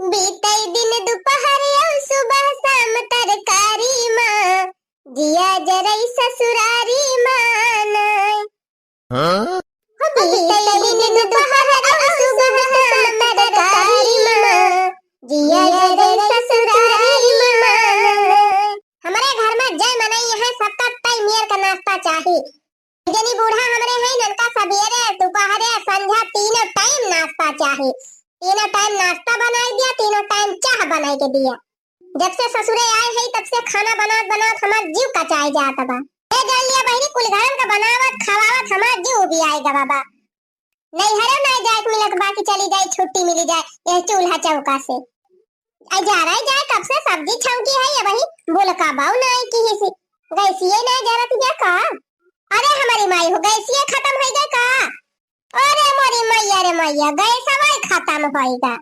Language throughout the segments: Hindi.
बीतई दिन दोपहर और सुबह शाम तरकारी माँ, जिया जरई ससुरारी माँ। हाँ? बीतई दिन दोपहर और सुबह शाम तरकारी माँ, जिया जरई ससुरारी माँ। हमारे घर में जय मनई है, सबका टाइम मेर का नाश्ता चाहिए। जनी बूढ़ा हमरे है, ननका सवेरे दोपहरे संध्या तीनों टाइम नाश्ता चाहिए। तीनों टाइम नाश्ता बनाई दिया, तीनों टाइम चाह बनाई के दिया। जब से ससुरे आए है तब से खाना बनात बनात हमार जीव कचाई जाता बा। ए जान लिया बहनी, कुल घरन का बनावत खवावत हमार जीव भी आएगा बाबा। नहीं हरे नहीं जाए मिलक बाकी चली जाए, छुट्टी मिली जाए ये चूल्हा चौका से। आई जा रहा है जाए कब से सब्जी छौकी है ये वही बोल का बाऊ ना आई की हिसी गैसिए ना जरा तू क्या का। अरे हमारी माई हो गैसिए खत्म हो गई का। अरे मोरी मैया रे मैया गैस हवाई खत्म होएगा।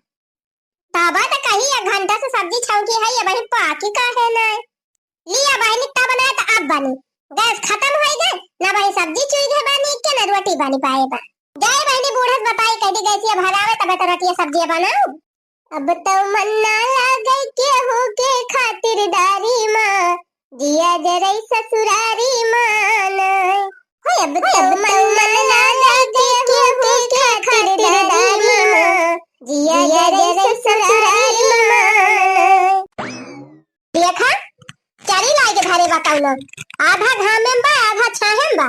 तबा तो कही 1 घंटा से सब्जी छौकी है ये वही पाकी का है ना। लिया बहनी तब बनाए तो अब बनी, गैस खत्म हो गई ना वही सब्जी चुई है बनी के ना रोटी बनी पाएगा। जाए बहनी बूढ़स बताई कैदी गैसिए भरावे तब तो रोटी सब्जी बनाऊं। अब तो मन ना लागे के हो के खातिरदारी माँ, जिया जरई ससुरारी माँ। अब तो मन ना लागे के हो के खातिरदारी माँ, जिया जरई ससुरारी माँ। देखा चरी लाई के भरे बताऊ लोग, आधा घाम में बा आधा छाहे बा।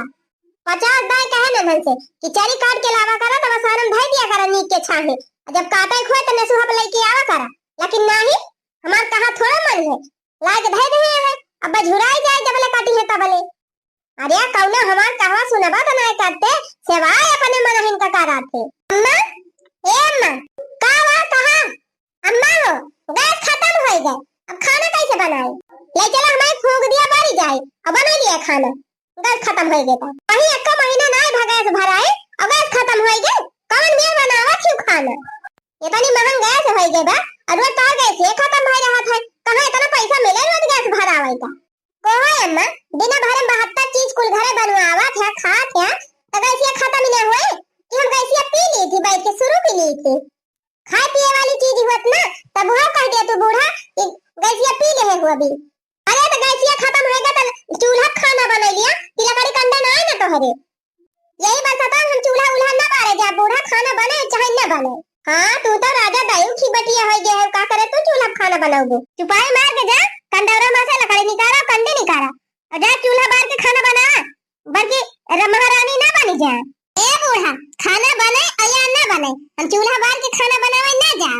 50 बाय कहे न मन से कि चरी काट के लावा करा तो मसारन धई दिया करा नीक के छाहे। जब काटे खोए तो नसुहा पे लेके आवा करा, लेकिन नहीं हमार कहा थोड़ा मन है लाग धई दे है। अब झुराई जाए जब ले काटी है तब ले। अरे कौना हमार कहवा सुनबा तो नहीं करते सेवाय अपने मन हिन का कराते। अम्मा ए अम्मा का वा कहा अम्मा हो गैस खत्म हो गए, अब खाना कैसे बनाए। ले चला हमारे फूंक दिया बारी जाए अब बना लिया खाना। गैस खत्म हो गया था वही 1 महीना नहीं भगैस भराए अब गैस खत्म हो गए। कौन मेर बनावा क्यों खाना। इतनी महंग गैस हो गई बा और रोज तार गैस ये खत्म हो रहा था। कहां इतना पैसा मिले रोज गैस भरावे का। कोहो अम्मा बिना भरे 72 चीज कुल घरे बनवावा थे खात है तो गैस ये खत्म नहीं हुए कि हम गैस ये पी ली थी बैठ के शुरू पी ली थी। खाए पिए वाली चीज होत ना तब वो कह दे तू बूढ़ा कि गैस ये पी ले है अभी। अरे तो गैस ये खत्म हो गया तो चूल्हा खाना बना लिया कि लकड़ी कंडा ना है ना तोहरे। यही बात था हम चूल्हा उल्हा ना बारे जा बूढ़ा खाना बने चाहे ना बने। हाँ तू तो राजा दायु की बटिया हो गया है का करे तू चूल्हा खाना बनाओगे। चुपाई मार के जा कंडौरा में से लकड़ी निकाला कंडे निकाला और जा चूल्हा बार के खाना बना बल्कि महारानी ना बनी जा। ए बूढ़ा खाना बने या ना बने हम चूल्हा बार के खाना बनावे ना जा।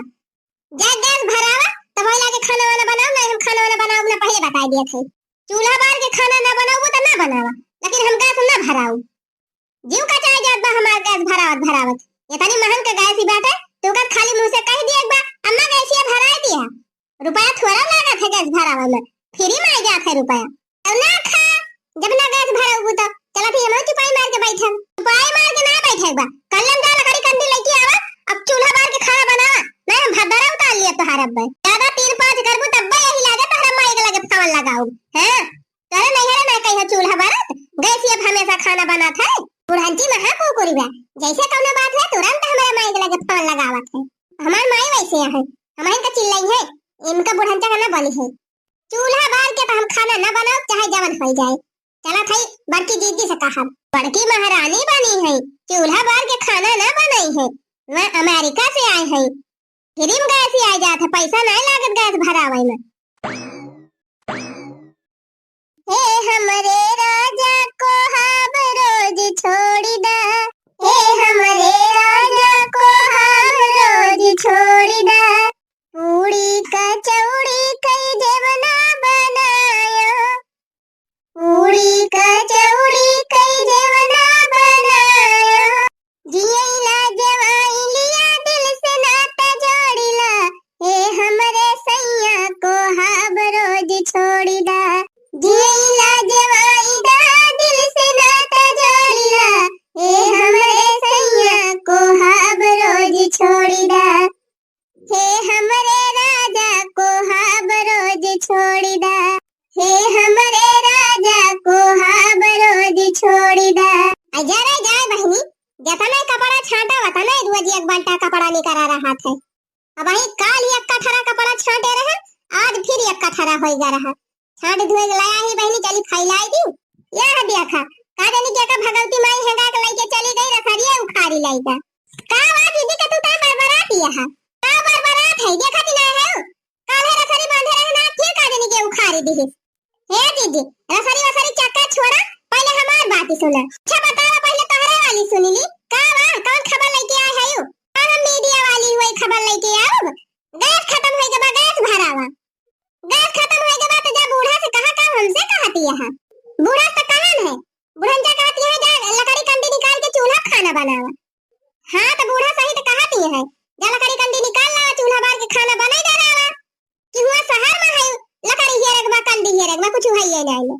जा गैस भरावा तब वही लाके खाना वाला बनाओ ना। हम खाना वाला बनाओ ना पहले बता दिया थे। चूल्हा बार के खाना ना बनाओ तो ना बनावा लेकिन हम गैस ना भराऊ। जीव का चाहे जात बा हमार गैस भरावत इतनी महंग का गैस ही बात है तू का खाली मुंह से कह दिया एक बार अम्मा गैस ये भरा दिया। रुपया थोड़ा लगा था गैस भरावा में फ्री में आ जाता है रुपया। अब ना खा जब ना गैस भराऊ तो चला फिर हम चुपाई मार के बैठा। चुपाई मार के ना बैठे बा कलम जा लकड़ी कंडी लेके आवा अब चूल्हा बार के खाना बनावा ना। हम भदरा उतार लिया तो हरब ज्यादा 3-5 करबो तब यही लागे तो हम माई के लगे सामान लगाऊ हैं। करे नहीं है ना कहियो चूल्हा बार गैस ये हमेशा खाना बनाता है। बुढ़ांची महा को कोरीबा जैसे कौनो बात है तुरंत हमारे माई के लगे फोन लगावत है। हमार माई वैसे है हमारे का चिल्लाई है इनका बुढ़ांचा का ना बनी है। चूल्हा बार के तो हम खाना ना बनाओ चाहे जवन हो जाए। चला भाई बड़की दीदी से कहा बड़की महारानी बनी है चूल्हा बार के खाना ना बनाई है। मैं अमेरिका से आई है फ्री में गैस ही आ जाता पैसा नहीं लागत गैस भरावे में। हे हमरे राजा को हम रोज छोड़ी दा। हे हमरे राजा को हम रोज छोड़ी दा। पूड़ी कचौड़ी कई देवना बनाया। पूड़ी कचौड़ी कई देवना बनाया। जियला जवाई लिया दिल से नाता जोड़िला। हे हमरे सैया को हम रोज छोड़ी दा। जियला जवाई दा दिल से नाता जोड़िला। हे हमरे सैया को हम रोज छोड़ी दा। हे हमरे राजा को हम रोज छोड़ी दा। हे हमरे राजा को हम रोज छोड़ी दा। जा रे जाए बहनी जतना कपड़ा छाटा वतना रोज एक बाल्टा कपड़ा निकल रहा है। अब वही काल एक कठा होइगा रहा छाड़ धुए लाया ही बहनी चली फैलाई दी या देखा का जानी क्या का भगवती माई हेंगा के लेके चली गई रसरिया उखाड़ी लाईगा का वा दीदी का तू का बरबराती है का बरबरात है देखा कि ना है काले रसरी बांधे रहना के का जानी के उखाड़ी दी हे दीदी रसरी वसरी चक्का छोड़ा पहले हमार बात सुना अच्छा बतावा पहले तोहरे वाली सुनीली का वा कौन खबर लेके आए है यू हम मीडिया वाली हुई खबर लेके आओ गैस खत्म होई के बाद गैस भरावा गैस खत्म होई के बाद जब बूढ़ा से कहा का हमसे कहती है बूढ़ा तो कहां है बुढ़ंजा कहती है जा लकड़ी कंडी निकाल के चूल्हा खाना बनावा हां तो बूढ़ा सही तो कहती है जा लकड़ी कंडी निकाल लावा चूल्हा बार के खाना बनाई जा रहा कि हुआ शहर में है लकड़ी हेरगवा कंडी हेरगवा कुछ है ये नहीं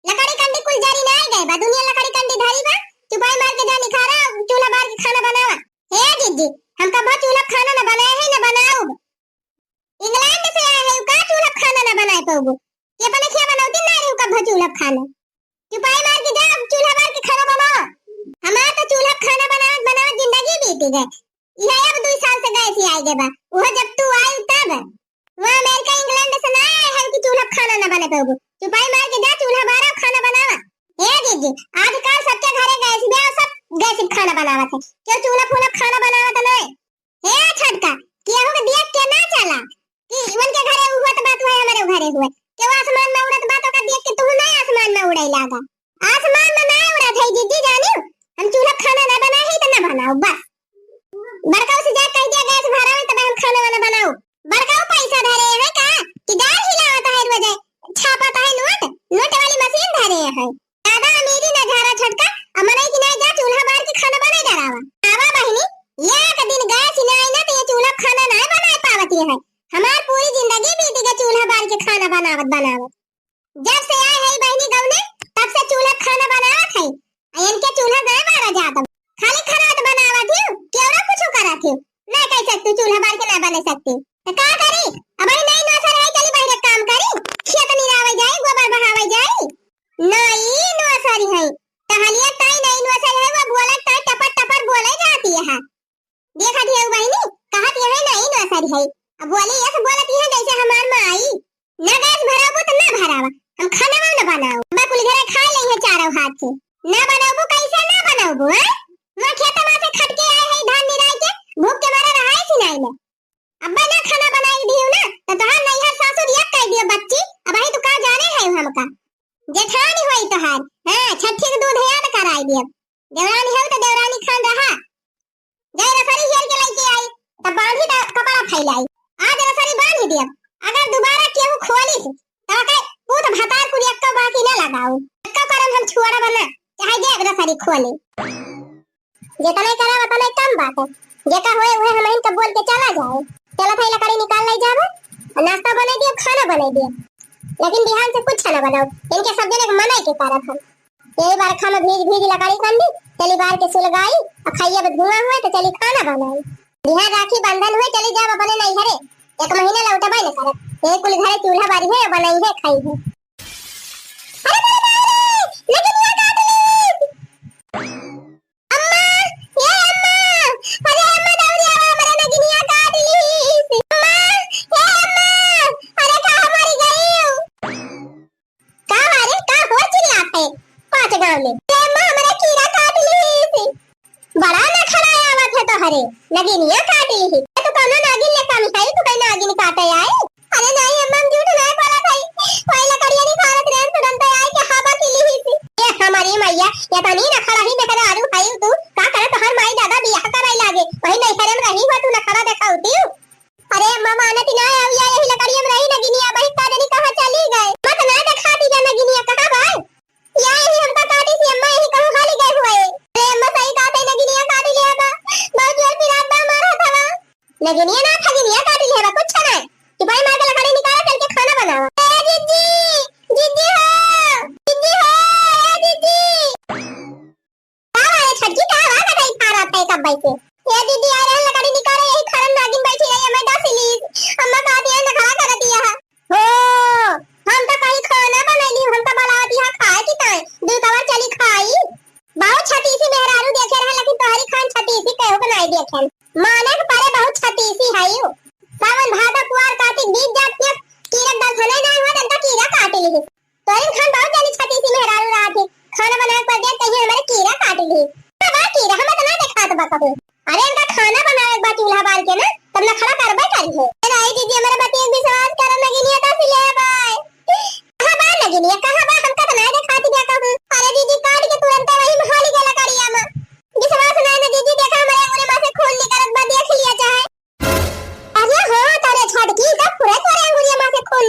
लकड़ी कंडी कुल जारी नहीं गए बा दुनिया लकड़ी कंडी धरी बा चुपाई मार के जा निखारा चूल्हा बार के खाना बनावा हे दीदी हम कब चूल्हा खाना ना बनाए है ना बनाओ इंग्लैंड से आए हैं का चूल्हा खाना ना बनाए पाओगे ये बने क्या बनाओती ना रे कब चूल्हा खाना चुपाई मार के जा चूल्हा बार के खाना बनाओ हमारा तो चूल्हा खाना बनाओ जिंदगी बीती गई ये अब 2 साल से गए थी आए बा वो जब तू आई तब वो अमेरिका इंग्लैंड से ना आए हैं कि चूल्हा खाना ना बने पाओगे चुपाई मार के जा चूल्हा बार खाना बनावा हे दीदी आजकल सबके घरे गैस बे सब गैस खाना बनावा थे क्यों चूल्हा फूला खाना बनावा तो नहीं हे छटका केहू के देख के ना चला कि उनके घरे हुआ तो बात हुआ हमारे घरे हुआ क्यों आसमान में उड़त बातों का देख के तू नहीं आसमान में उड़े लागा आसमान में ना उड़त है दीदी जानी हम चूल्हा खाना ना बनाए ही तो ना बनाओ बस बड़काऊ से जा कह दिया गैस भरा है तब हम खाना वाला बनाओ बड़काऊ पैसा धरे है का कि डाल हिलावत है रोज छापता है नोट वाली मशीन धरे है दादा अमीरी ना झारा छटका अमने की नहीं जा चूल्हा बार के खाना बनाए जा रहा आवा बहनी एक दिन गैस नहीं ना तो ये चूल्हा खाना नहीं बनाए पावती है हमार पूरी जिंदगी बीत गई चूल्हा बार के खाना बनावत जब से आए है बहनी गांव ने तब से चूल्हा खाना बनावत है इनके चूल्हा गए मारा जाता खाली खराट बनावत थी क्यों ना कुछ करा थी ना कह सकती चूल्हा बार के ना बना सकती तो का करी अब नहीं ना सर है चली बाहर काम करी खेत निरावे जाए गोबर बहावे जाए नहीं नो सर है टहलिया ताई नहीं नो सर है वो बोला ताई टपर टपर बोले जाती है देखा थी बहनी कहती है नहीं नो सर है अब बोली ऐसे बोलती है जैसे हमार मां आई ना गैस भराबो तो ना भरावा हम खाना ना बनाओ मैं कुल घरे खा ले है चारों हाथ से ना बनाओ कैसे ना बनाओ हैं मैं खेत में से खट के आए है धान निराई के भूख के मारे रहा है कि नहीं मैं अब्बा ना खाना बनाई दियो ना तो तोहार नहीं है सासुर एक कह दियो बच्ची अब ही तो का जाने है हमका जेठानी होई तोहार हां छठी के दूध याद कराई दियो देवरानी है तो देवरानी खान रहा जय रसरी हेर के लेके आई तब बांधी कपड़ा फैलाई आज रसरी बांध दिया अगर दोबारा केहू खोली तो के पूत भतार कुड़ी अक्का बाकी ना लगाओ अक्का करम हम छुआड़ा बना चाहे जे रसरी खोले जेता नहीं करा वता नहीं कम बात है जेका होए वह हम इनका बोल के चला जाए चला भाई लकड़ी निकाल ले जाओ नाश्ता बना दियो खाना बना दियो लेकिन बिहान से कुछ ना बनाओ इनके सब जने मना के कारण हम यही बार खाना भीज भीज लकड़ी कंडी चली बार के सुलगाई और खाइए धुआं हुए तो चली खाना बनाई बिहार राखी बंधन हुए चली जाओ अपने नहीं घरे 1 महीना लौटा बाई न करत एक कुल घरे चूल्हा बारी है बनाई है खाई है लेकिन ये काट ली अम्मा ये अम्मा अरे अम्मा दौड़ी आवा मेरे नगिनिया काट ली अम्मा ये अम्मा अरे का हमारी गई का मारे का हो चिल्लाते 5 गांव में ये अम्मा हमारा कीड़ा काट ली बड़ा न खड़ाया हुआ था तो हरे नगिनिया काट ली तो कोनो नागिन ले काम खाई तो कहीं नागिन काटे आए अरे नहीं अम्मा झूठ नहीं बोला भाई कोई लकड़ियां नहीं खारत रे तुरंत आए के हवा की ली थी ये हमारी मैया या तो नहीं न खड़ा ही बेटा आलू खाई तू का करे तो हर माई दादा बियाह कराई लागे वही नहीं करे में रही हो तू न खड़ा देखा होती अरे अम्मा मानती ना है या यही लकड़ियां में रही नगिनिया भाई का नहीं कहां चली गए मत ना दिखाती जा नगिनिया कहां भाई या ही हमका काटी सी अम्मा यही कहूं खाली गए हुए अरे अम्मा सही काटे नगिनिया काट लिया बा बहुत जोर से रात मारा था नगिनिया ना खगिनिया काट लिया बा कुछ नहीं कि भाई मार के लकड़ी निकाला चल के खाना बनाओ ए जीजी जीजी हो जीजी का है छटकी का आवाज आ रही था रात पे कब बैठे ये दीदी आ रहे लकड़ी निकाले यही खाना नागिन बैठी रही है मैं 10 ली अम्मा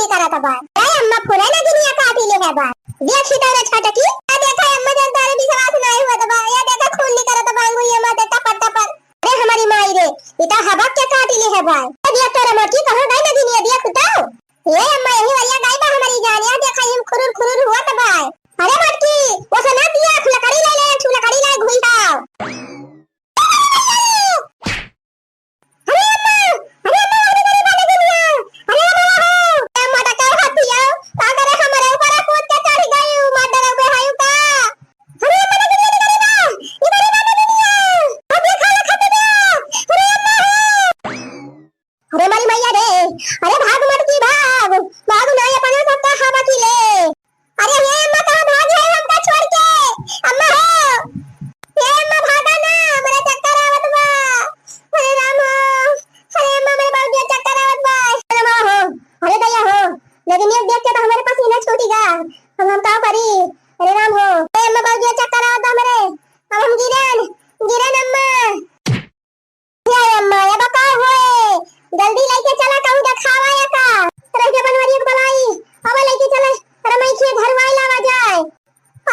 नहीं करा था बात ए अम्मा पुरे ना गिनिया काटी ले है बात देख सीता छटकी आ देखा अम्मा जन तारे विश्वास नहीं हुआ तो या देखा खून नहीं करा तो बांगू ये मां देता पट्टा पर अरे हमारी माई रे इता हवा क्या काटी ले है बात देख तारा मटकी कहां गई ना गिनिया देख उठाओ ये अम्मा यही वाला गई बा हमारी जान या देखा हम खुरुर खुरुर हुआ तो भाई अरे मटकी वो सना दिया लकड़ी ले घुलटाओ लेकिन ये देख के तो हमारे पास इन्हें छूटेगा अब हम क्या करी अरे राम हो ए अम्मा बाबू चक्कर आओ तो हमारे अब हम गिरन अम्मा क्या अम्मा ये बता होए जल्दी लेके चला कहूं जा खावा या का रह जा बनवारी को बुलाई अब लेके चले रमई के धरवाई लावा जाए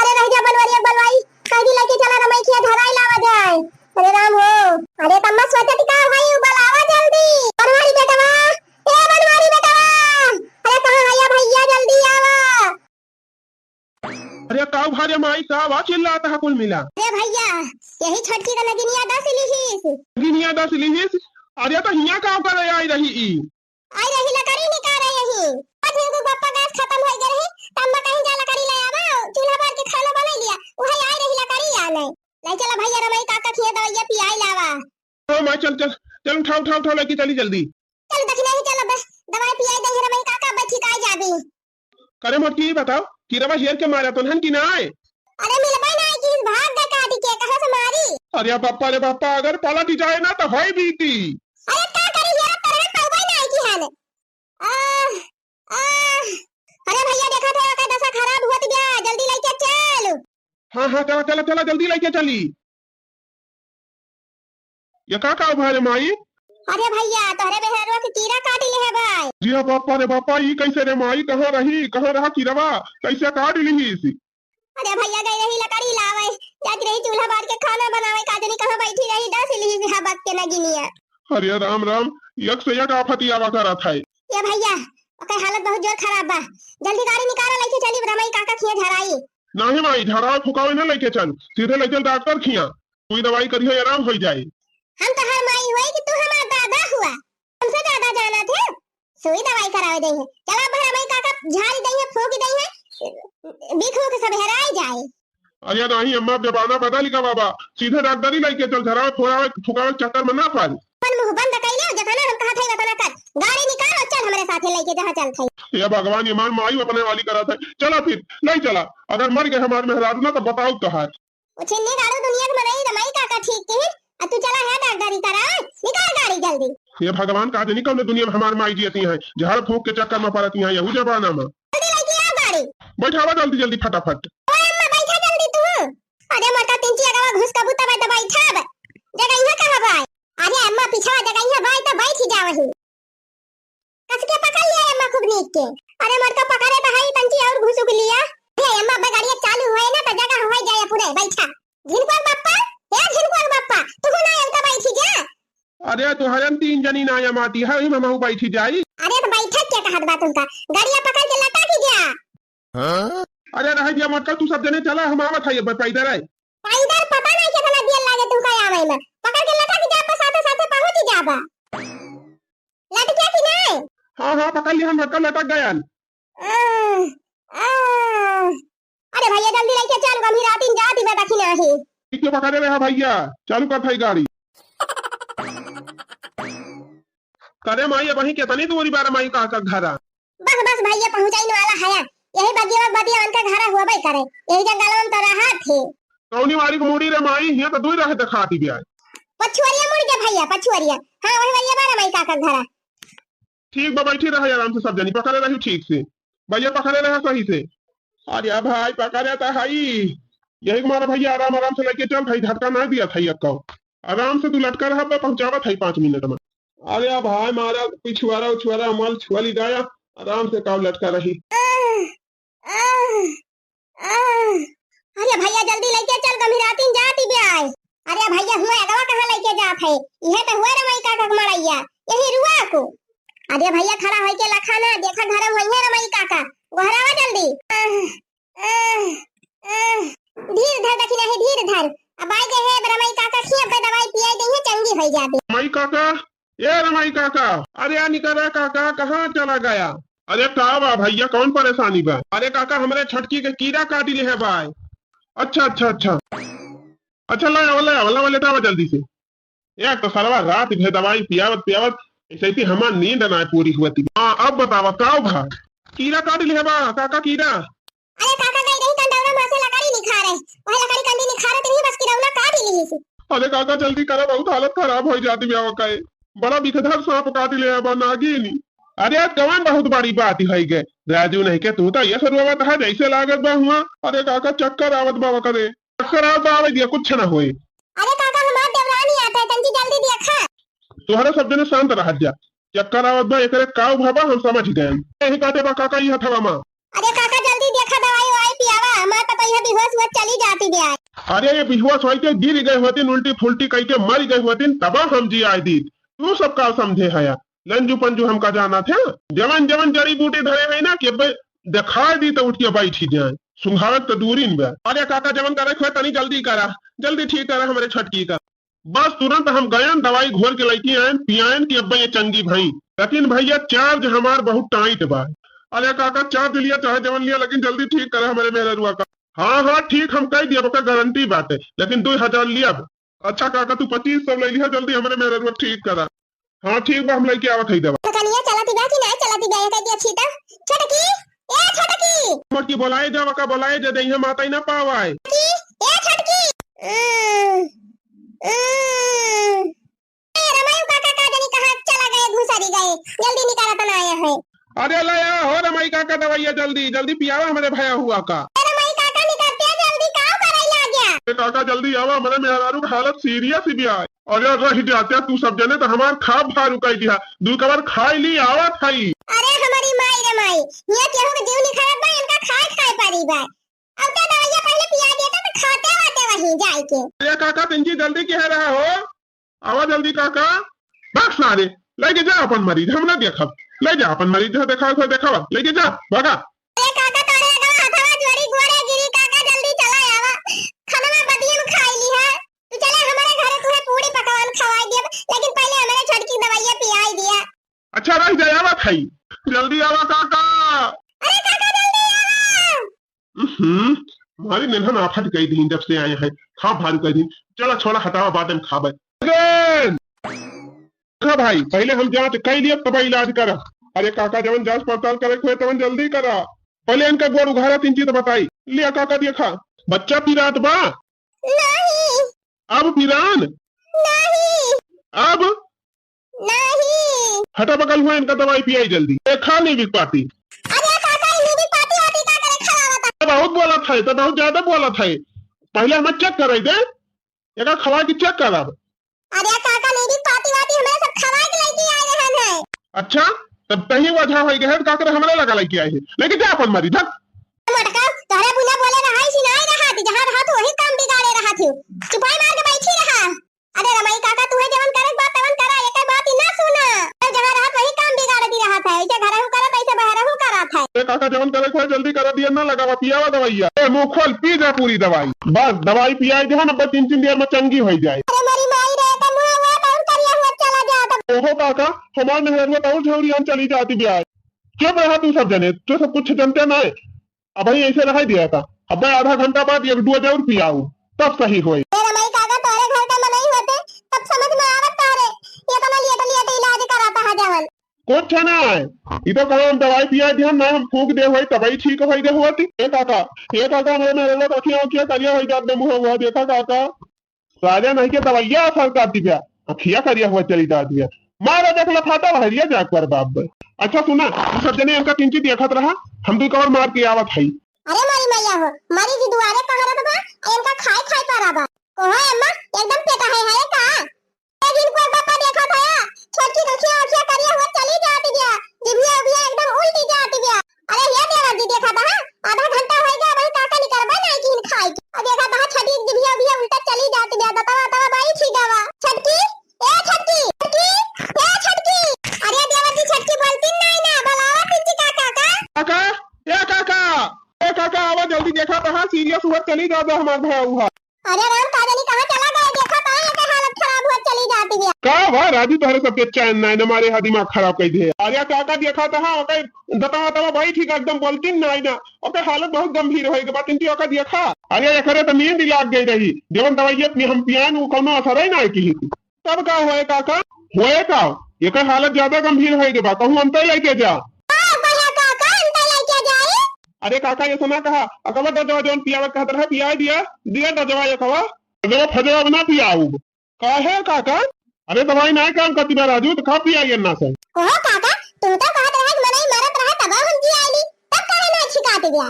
अरे रह जा बनवारी कहीं लेके चला रमई के धराई लावा जाए अरे राम हो अरे तम्मा सोचती का भाई बुलावा जल्दी बनवारी बेटवा ए बनवारी बेटवा अरे कहां आया भैया जल्दी आवा अरे काऊ भारे माई का आवाज चिल्लाता है कुल मिला अरे भैया यही छटकी का नगिनिया 10 लिहिस अरे तो हिया का कर आई रही लकड़ी निकाल रही आज को गप्पा गैस खत्म हो गए रही तम्मा कहीं जा लकड़ी ले आवा चूल्हा पर के खाना बना लिया वही आई रही लकड़ी आ नहीं ले चला भैया रमई काका खिया दवाइया पियाई लावा ओ माई चल उठाओ लेके चली जल्दी चल दक्षिणा ही चल बस दवाई पियाई दे रमई काका बची का जाबी करे मोटकी बताओ किरवा शेर के मारा तो हन की ना आए अरे मिलबा ना कि भाग गए काटी के कहां से मारी अरे बाप्पा अगर पलट जाए ना तो होई बीती अरे का करी यार तरह पौवा ना की हाल अरे भैया देखा था का दशा खराब होत गया जल्दी लेके चल हां चला जल्दी लेके चली ये का भारे माई अरे भैया तोहरे बेहरवा के कीड़ा काट ले है भाई जी हां बाप्पा ई कैसे रे माई कहां रहा किरवा कैसे काट ली इसी अरे भैया गई रही लकड़ी लावे जाती रही चूल्हा बार के खाना बनावे काजनी कहां बैठी रही 10 ली है बात के नगिनिया अरे राम एक से एक आफत आवा करा था ये भैया ओके हालत बहुत जोर खराब बा जल्दी गाड़ी निकालो लेके चली रमई काका खिया झराई नहीं माई झराव फुकावे ना लेके चल सीधे ले चल डॉक्टर खिया कोई दवाई करियो आराम हो जाए हम तो हर माई हुई कि तू हमारा दादा हुआ हमसे ज्यादा जाना थे सुई दवाई करावे दई है चला अब रमई काका झाड़ी दई है फूक दई है बिखू के सब हेराई जाए अरे नहीं अम्मा जबाना बदल का बाबा सीधे डॉक्टर ही लेके चल झराव फुकावे चक्कर में ना पाल अपन मुंह बंद कइले जतना हम कहा थे वतना कर गाड़ी निकाल और चल हमारे साथे लेके जहां चल थई ये भगवान ये मान माई अपने वाली करा था चला फिर नहीं चला अगर मर गए हमारे मेहराज ना तो बताओ तो हाथ वो छिन्नी गाड़ू दुनिया के मरई रमई काका ठीक के आ तू चला है डॉक्टरी करा निकाल गाड़ी जल्दी ये भगवान का नहीं कौन दुनिया में हमारे माई जीती हैं झाड़ फूक के चक्कर में पड़ती हैं यहू जबाना में जल्दी लेके आ गाड़ी बैठावा जल्दी फटाफट ओए अम्मा बैठा जल्दी तू अरे मोटा पिंची अगवा घुस का बुता बैठ बैठा जगह यहां कहां भाई अरे अम्मा पीछा जगह यहां भाई तो बैठ ही जावही कस के पकड़ लिया अम्मा खूब नीक के अरे मरका पकड़े तो हाई पंची और घुस के लिया हे अम्मा बे गाड़ी चालू होए ना तो जगह हो जाए पूरे बैठा झिनको बाप्पा हे झिनको बाप्पा तू ना एलता बैठी जा अरे तो हरन 3 जनी ना माटी है ही ममहू बैठी जाई अरे तो बैठा क्या कहत बा तुमका गाड़िया पकड़ के लटा की जा हां अरे रह गया मत तू सब जने चला हम आवत है पैदल है पैदल पता नहीं कितना देर लागे तुमका आवे में पकड़ के लटा की जा पर साथे पहुंच जाबा लट क्या कि नहीं हां पकड़ लिया हम लटक गया अरे भैया जल्दी लेके चल गमी रात इन जाती बेटा की नहीं क्यों पकड़े रहा भैया चालू कर थाई गाड़ी करे माई वही कितनी दूरी बार माई का घर बस भैया पहुंचाने वाला है यही बदिया उनका घर हुआ भाई करे यही जंगल में तो रहा थे कौनी वाली को मुड़ी रे माई ये तो दूर रहे दिखाती भी आए पछुआरिया मुड़ गया भैया पछुआरिया हां वही भैया बारा माई का घर ठीक बा बैठी रहे आराम से सब जनी पकड़े रही ठीक से भैया पकड़े रहा सही से अरे भाई पकड़े तो है यही हमारा भैया आराम से लेके चल भाई झटका ना दिया था ये कहो आराम से तू लटका रहा पहुंचावा था 5 मिनट में अरे भाई मारा पिछुआरा उछुआरा मल छुआ ली गया आराम से काव लटका रही। अरे भैया जल्दी लेके चल गंभीरातीन जाती ब्याह। अरे भैया हुआ अगवा कहां लेके जात है? यह तो हुआ रमई काका मड़ैया यही रुआ को। अरे भैया खड़ा होई के लखाना देखा घर में है रमई काका घरावा जल्दी। धीर धर दखी नहीं धीर धर अब आई गए है रमई काका खिया पे दवाई पियाई दई है चंगी हो जाबे। रमई काका ये रमई काका अरे आ निकला काका कहाँ चला गया? अरे का बा भैया कौन परेशानी बा? अरे काका हमरे छटकी के कीड़ा काटी ले है भाई। अच्छा अच्छा अच्छा अच्छा ला लेटा जल्दी से। एक तो सरवा रात भे दवाई पियावत पियावत ऐसे ही हमार नींद ना पूरी हुई थी। हाँ अब बतावा काव भाई कीड़ा काटी ले है बा काका कीड़ा। अरे काका गई नहीं कंडौरा मासे लकड़ी निखा रहे वह लकड़ी कंडी निखा रहे नहीं बस किरौना काट ली से। अरे काका जल्दी करो बहुत हालत खराब हो जाती ब्याह का बड़ा बिखधर सांप काटी ले बा नागिनी। अरे आज कवन बहुत बड़ी बात है गए राजू नहीं के तू तो ये शुरुआत है जैसे लागत बा हुआ। अरे काका चक्कर आवत बाबा करे चक्कर आवत आवे दिया कुछ ना होए। अरे काका हमार देवरानी आता है तंजी जल्दी देखा। तुम्हारे सब जने शांत रह जा चक्कर आवत बा एकरे काव भाबा हम समझ गए यही काटे बा काका ये हथवा मां। अरे काका जल्दी देखा दवाई वाई पियावा हमार तो यह बेहोश हुआ चली जाती ब्याह। अरे ये बेहोश होई के गिर गए होती उल्टी फुल्टी कह के मर गए होती तब हम जी आई दी तू सबका समझे है लंजू पंजू हमका जाना था जवन जवन जड़ी बूटी धरे है ना कि दिखा दी तो उठ के बैठी जाए सुंघावत तो दूरी न। अरे काका जवन करे हुए तनी जल्दी करा जल्दी ठीक करा हमारे छटकी का। बस तुरंत हम गए दवाई घोर के लेके आए पियान की अब ये चंगी भाई लेकिन भैया चार्ज हमार बहुत टाइट बा। अरे काका चार्ज लिया चाहे जवन लिया लेकिन जल्दी ठीक करा हमारे मेहरा रुआ का। हाँ ठीक हम कह दिया बका गारंटी बात है लेकिन 2000 लिया। अच्छा काका तू 2500 ले लिया जल्दी हमारे मेहरा रुआ ठीक करा। हाँ ठीक बा हम लेके आवत है दवा। कनिया चलाती बा कि नहीं चलाती बा कह दिया छीटा छटकी ए छटकी मत की बोलाए जा बका बोलाए जा दई हम आता ही ना पावाए ए छटकी रमायू काका का जानी कहां चला गए घुसरी गए जल्दी निकाला तना आया है। अरे लाया हो रमाई काका दवाइया जल्दी जल्दी पियावा हमारे भया हुआ का। रमाई काका निकलते जल्दी काव कराई ला गया। काका जल्दी आवा हमारे मेहरारू की हालत सीरियस ही भी आए। अरे रह जाते तू सब जने तो हमार खा भारू कह दिया दू कबार खाई ली आवा खाई। अरे हमारी माई रे माई ये केहू के जीव निखरत बा इनका खाए परी बा अब तो दवाइया पहले पिया देता तो खाते आते वहीं जाए के। अरे काका तिनकी जल्दी कह रहा हो आवा जल्दी काका बस सारे लेके जा अपन मरीज हम ना देखब ले जा अपन मरीज देखा लेके जा भागा। ए काका तोरे का हथवा जोड़ी गोरे गिरी काका जल्दी चला आवा खाना में बदियम खाई ली है तू चले हमारे घरे तू पूरी पकवान खवाई दिया लेकिन पहले हमारे छटकी दवाइयां पियाई दिया। अच्छा रह जाए आवा खाई जल्दी आवा काका। अरे काका जल्दी आवा। हमारी निधन आफत गई थी जब से आए हैं खा भारू कह दी चलो छोड़ा हटावा बाद में खा भाई पहले हम जांच कह लिया तब इलाज करा। अरे काका जवन जांच पड़ताल करे हुए तवन जल्दी करा पहले इनका गोड़ उघारा 3 चीज बताई लिया काका देखा बच्चा पिरात बा नहीं अब पिरान नहीं अब नहीं हटा बगल हुआ इनका दवाई पियाई जल्दी खा नहीं बिक पाती। अरे काका इन्हीं भी पाती आती का करे खवावा था बहुत बोला था तो बहुत ज्यादा बोला था पहले हमें चेक कराई दे एक खवा की चेक करा। अरे काका नहीं भी पाती वाती हमें सब खवा के लेके आए रहन है। अच्छा तब तही वजह हो गया काकर हमने लगा लेके आए लेके जा अपन मरी धक मटका तोरे बुना बोले रहा है सिनाई रहा थी जहां रहा तो वही काम बिगाड़े रहा थी चुपाई मार के बैठी रहा। अरे रमाई काका तू है जवन करे बात तवन करा एक बात ही ना सुना तो जहां रहा वही काम बिगाड़ दी रहा था ऐसे घर हूं करा ऐसे बाहर हूं करा था। ए काका जवन करे कोई जल्दी करा दिया ना लगावा पियावा दवाइया ए मुंह खोल पी जा पूरी दवाई बस दवाई पियाई दे ना 3 देर में चंगी हो जाए। अरे मेरी माई रे का मुंह हुआ तो करिया हुआ चला जाता। ओहो काका हमारे मेहरवा तो झौरी हम चली जाती ब्याह क्यों रहा तू सब जने तो सब कुछ जनते ना अब भाई ऐसे रह दिया था अब मैं आधा घंटा बाद 1-2 जरूर पियाऊ तब सही होई। रमाई काका तोरे घर का मनाई होते तब समझ में आवत तारे ये तो लिए इलाज कराता है जवन कुछ ना ये तो कहो हम दवाई पिया ध्यान ना हम फूक दे हुई तभी ठीक हो गए हुआ ए काका मेरे लोग अखियां उखियां करिया हो जाते मुंह हुआ देखा काका राजा नहीं के दवाइया असर करती गया अखिया करिया हुआ चली जाती है मारा देख ला फाटा भरिया जाक पर बाप। अच्छा सुना सब जने इनका 3 चीज देखत रहा हम तो कवर मार के आवत है। अरे मारी मैया हो मारी जी दुआरे कहां रहत बा इनका खाए पारा बा कोहो अम्मा एकदम पेटा है का एक दिन कोई पापा देखा था छोटी रखिया करिया हुआ चली जाती गया जिभिया एकदम उल्टी देखा कहाँ सीरियस हुआ चली जाता हमारे भाई हुआ। अरे राम काजनी कहाँ चला गया, देखा कहाँ है हालत खराब हुआ चली जाती है। का भाई राजू तोहरे सबके चैन नहीं हमारे यहाँ दिमाग खराब कर दिए। अरे काका देखा था ओके बतावा तवा भाई ठीक एकदम बोलती नहीं ना ओके हालत बहुत गंभीर होई के बात इनकी ओका देखा। अरे एकरे तो नींद लाग गई रही देवन दवाई अपनी हम पियान कोनो असर ही नहीं की तब का होए काका होए का एक हालत ज्यादा गंभीर होई के बात कहूं अंतर लेके जा। अरे काका ये सुना कहा अकबर दजवा जोन पियावा कहत रहा पिया दिया दजवा ये कवा दजवा फजवा बना पियाऊ काहे काका। अरे दवाई नहीं काम करती मैं राजू तो खा पिया ना से ओहो काका तुम तो कहत रहे मनई मरत रहा तब हम जी आईली तब काहे ना छिकाते दिया।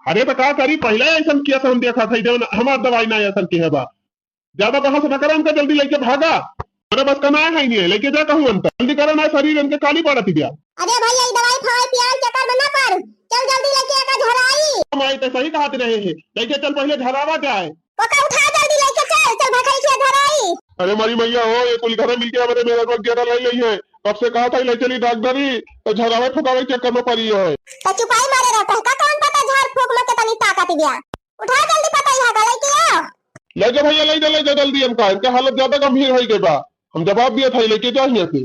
अरे तो का करी पहले ऐसा किया था हम देखा था जब हमार दवाई नहीं ऐसा की है बा ज्यादा बहस न करा उनका जल्दी लेके भागा मेरे बस का ना है नहीं लेके जा कहूं अंत जल्दी करो ना शरीर इनके काली पड़त दिया। अरे भाई ये दवाई फाय पियाल चक्कर बना पर चल जल्दी लेके आका झराई। हमारे तो सही कहते रहे हैं लेके चल पहले झरावा जाए ओका उठा जल्दी लेके चल भगाई से झराई। अरे मारी मैया हो ये कुल घर मिलके हमारे मेरा वक्त ज्यादा ले ली है कब से कहा था ले चली डॉक्टरी तो झरावे फुकावे चक्कर में पड़ी है तो चुपाई मारे रहता है का कौन पता झाड़ फूक में कितनी ताकत दिया उठा जल्दी पता यहाँ गले के आओ ले जा भैया ले जा जल्दी इनका इनका हालत ज्यादा गंभीर हो गई बा हम जवाब दिया था लेके जाइए थे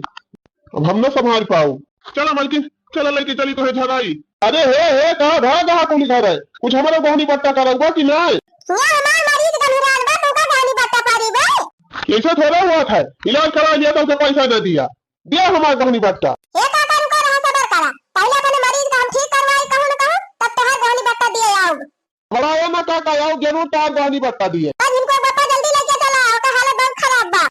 अब हम न संभाल पाऊ। चलो मलकिन चलो लेके चली तो है झराई। अरे हे कहा कुल घर है कुछ हमारा गहनी बट्टा करूंगा कि नहीं हमार मरीज गंभीरान बा तो का गहनी बट्टा पारी बे ऐसा थोड़ा हुआ था इलाज करा लिया तो उसे पैसा दे दिया हमारा गहनी बट्टा। ए काका रुका रहा सबर करा पहले अपने मरीज का हम ठीक करवाई कहूं न कहूं तब तोहर गहनी बट्टा दिए आओ बड़ाया ना काका आओ जरूर तार गहनी बट्टा दिए। आज इनको बप्पा जल्दी लेके चला ओका हालत बहुत खराब बा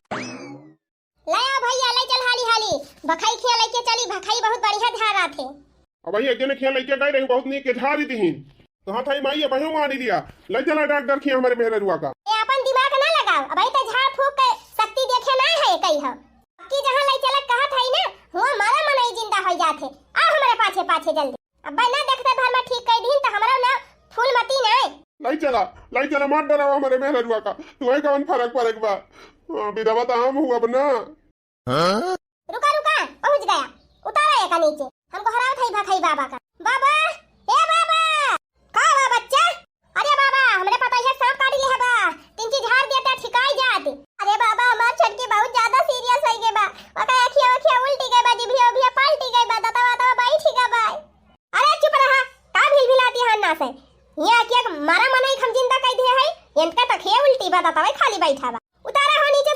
लाया भैया ले चल हाली भखाई खेल लेके चली भखाई बहुत बढ़िया धारा थे। अब भैया जने खेल लेके गए रही बहुत नीक झाड़ी दीन तो हां थाई माई बहू मारी दिया ले चला डॉक्टर खिया हमारे मेहरा रुआ का ए अपन दिमाग ना लगाओ अब तो झाड़ फूक के शक्ति देखे ना है कई हो कि जहां ले चला कहा था ना हुआ मारा मनई जिंदा हो जाथे आ हमारे पाछे जल्दी अब ना देखते भर में ठीक कर दीन तो हमरा ना फूल मती नहीं लाई चला मत डराओ हमारे मेहरा रुआ का तुम्हें कौन फर्क बा विधवा तो हम हुआ अपना। रुका पहुंच गया उतारा एक नीचे हमको हराव था भखाई बाबा का बाबा ए बाबा का बा बच्चा अरे बाबा हमरे पता है सांप काट लिया है बा तीन चीज झाड़ देता ठिकाई जात। अरे बाबा हमार छटकी बहुत ज्यादा सीरियस हो गए बा ओका अखिया उल्टी गई बा जीभिया पलटी गई बा दाता बैठ गई बा। अरे चुप रहा का भिलभिलाती है ना से ये क्या मारा मनई हम जिंदा कह दिया है इनका तो खे उल्टी बा दाता खाली बैठा बा उतारा हो नीचे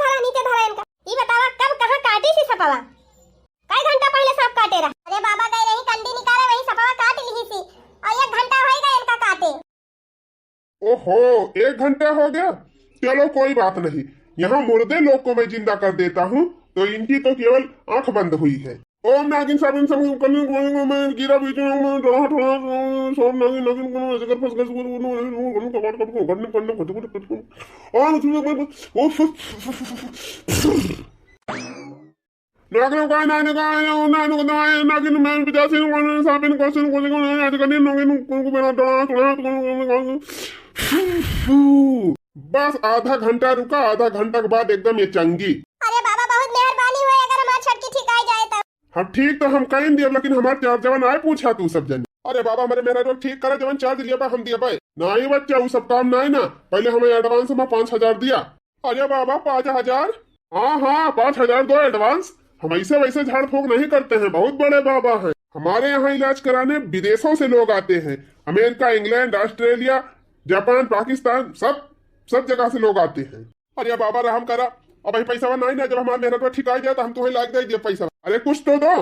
धरा इनका ई बतावा कब कहां काटी सी सपावा कई घंटा पहले सांप काटे रहा। अरे बाबा गए रही कंडी निकाले वही सपावा काट ली सी और 1 घंटा हो गया इनका काटे। ओहो 1 घंटा हो गया चलो कोई बात नहीं यहाँ मुर्दे लोग को मैं जिंदा कर देता हूँ तो इनकी तो केवल आंख बंद हुई है। ओम नागिन साबिन सब करने मैं गिरा बीच में थोड़ा सोम नागिन को ऐसे कर फंस गए करने और नागिन का नागिन मैं बिजासी साबिन को ऐसे करने नागिन को मेरा थोड़ा बस आधा घंटा रुका आधा घंटा के बाद एकदम ये चंगी। अरे बाबा बहुत मेहरबानी हुई अगर हमारी छटकी ठीक आ जाए तो हम ठीक तो हम कहीं दिया लेकिन हमारे चार जवान आए पूछा तू सब जन अरे बाबा हमारे मेरा रोग ठीक करा जवान चार्ज लिया हम दिया भाई नहीं बच्चा वो सब काम नहीं ना पहले हमें एडवांस में 5,000 दिया। अरे बाबा 5,000 हाँ 5,000 दो एडवांस हम ऐसे वैसे झाड़ फूक नहीं करते हैं बहुत बड़े बाबा हैं हमारे यहाँ इलाज कराने विदेशों से लोग आते हैं America England Australia Japan Pakistan सब जगह से लोग आते हैं। अरे बाबा रहम करा अब भाई पैसा नहीं ना जब हमारा मेहनत में ठीक आ जाए तो हम तुम्हें लाग दे पैसा अरे कुछ तो दो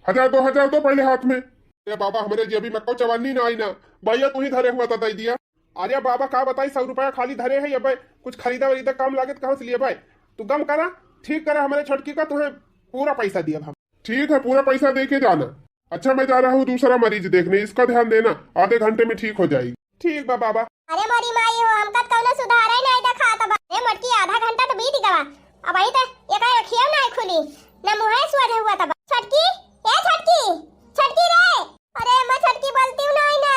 1,000-2,000 दो पहले हाथ में। अरे बाबा हमारे जेबी में को चवानी ना आई ना भैया तू ही धरे हुआ था दे दिया। अरे बाबा का बताई 100 रुपया खाली धरे है भाई कुछ खरीदा वरीदा काम लागत कहाँ से लिए भाई तू गम करा ठीक करा हमारे छटकी का तुम्हें पूरा पैसा दिया हम। ठीक है पूरा पैसा दे के जाना। अच्छा मैं जा रहा हूँ दूसरा मरीज देखने इसका ध्यान देना आधे घंटे में ठीक हो जाएगी। ठीक बा बाबा। अरे मोरी माई हो हमका कौनो सुधार ही नहीं देखा तब ए मटकी आधा घंटा तो बीत गवा अब आई तो एक अखिया नहीं खुली ना मुंह सुअर हुआ तब छटकी ए छटकी रे अरे मैं छटकी बोलती हूं नहीं ना